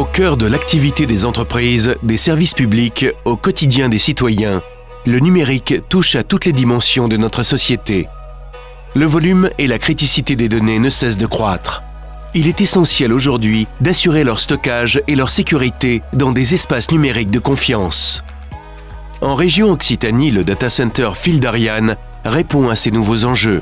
Au cœur de l'activité des entreprises, des services publics, au quotidien des citoyens, le numérique touche à toutes les dimensions de notre société. Le volume et la criticité des données ne cessent de croître. Il est essentiel aujourd'hui d'assurer leur stockage et leur sécurité dans des espaces numériques de confiance. En région Occitanie, le data center Fil d'Ariane répond à ces nouveaux enjeux.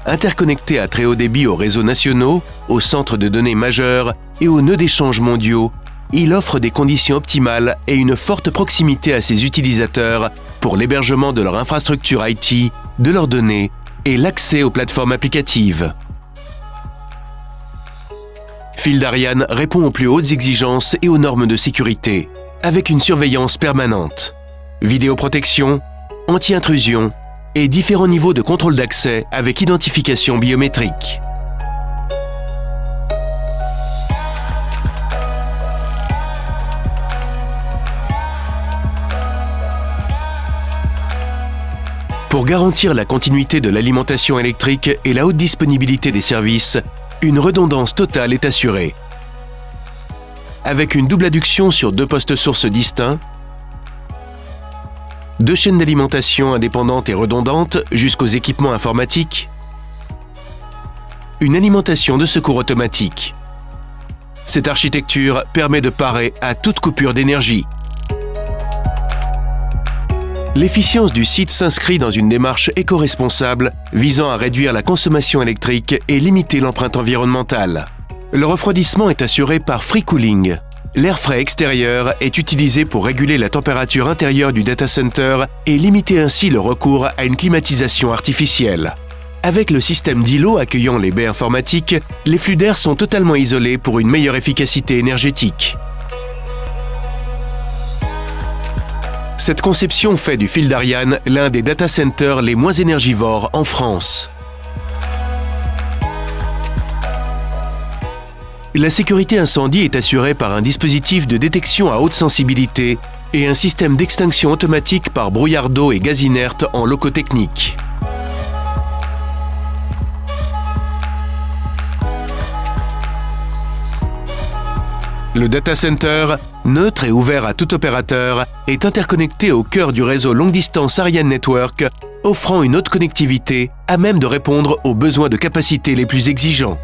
Interconnecté à très haut débit aux réseaux nationaux, aux centres de données majeurs et aux nœuds d'échange mondiaux, il offre des conditions optimales et une forte proximité à ses utilisateurs pour l'hébergement de leur infrastructure IT, de leurs données et l'accès aux plateformes applicatives. Fil d'Ariane répond aux plus hautes exigences et aux normes de sécurité, avec une surveillance permanente, vidéoprotection, anti-intrusion et différents niveaux de contrôle d'accès avec identification biométrique. Pour garantir la continuité de l'alimentation électrique et la haute disponibilité des services, une redondance totale est assurée. Avec une double adduction sur 2 postes sources distincts, 2 chaînes d'alimentation indépendantes et redondantes jusqu'aux équipements informatiques, une alimentation de secours automatique. Cette architecture permet de parer à toute coupure d'énergie. L'efficience du site s'inscrit dans une démarche éco-responsable visant à réduire la consommation électrique et limiter l'empreinte environnementale. Le refroidissement est assuré par free cooling. L'air frais extérieur est utilisé pour réguler la température intérieure du data center et limiter ainsi le recours à une climatisation artificielle. Avec le système d'îlots accueillant les baies informatiques, les flux d'air sont totalement isolés pour une meilleure efficacité énergétique. Cette conception fait du Fil d'Ariane l'un des data centers les moins énergivores en France. La sécurité incendie est assurée par un dispositif de détection à haute sensibilité et un système d'extinction automatique par brouillard d'eau et gaz inerte en locaux techniques. Le data center, neutre et ouvert à tout opérateur, est interconnecté au cœur du réseau longue distance Ariane Network, offrant une haute connectivité à même de répondre aux besoins de capacité les plus exigeants.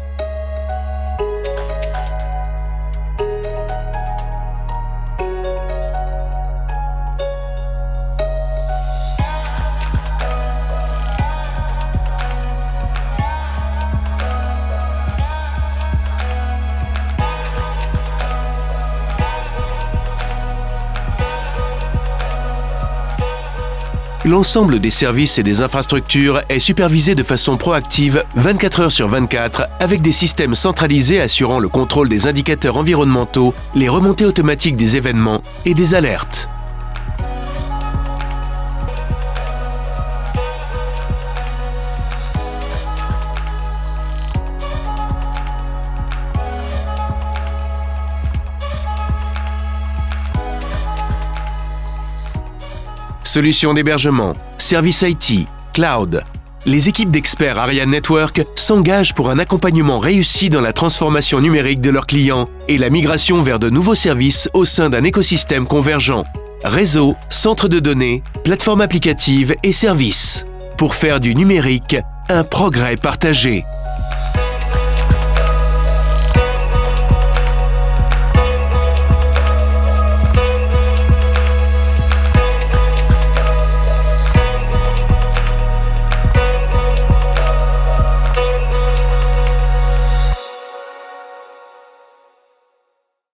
L'ensemble des services et des infrastructures est supervisé de façon proactive 24 heures sur 24 avec des systèmes centralisés assurant le contrôle des indicateurs environnementaux, les remontées automatiques des événements et des alertes. Solutions d'hébergement, services IT, cloud. Les équipes d'experts Ariane Network s'engagent pour un accompagnement réussi dans la transformation numérique de leurs clients et la migration vers de nouveaux services au sein d'un écosystème convergent. Réseau, centre de données, plateformes applicatives et services. Pour faire du numérique un progrès partagé.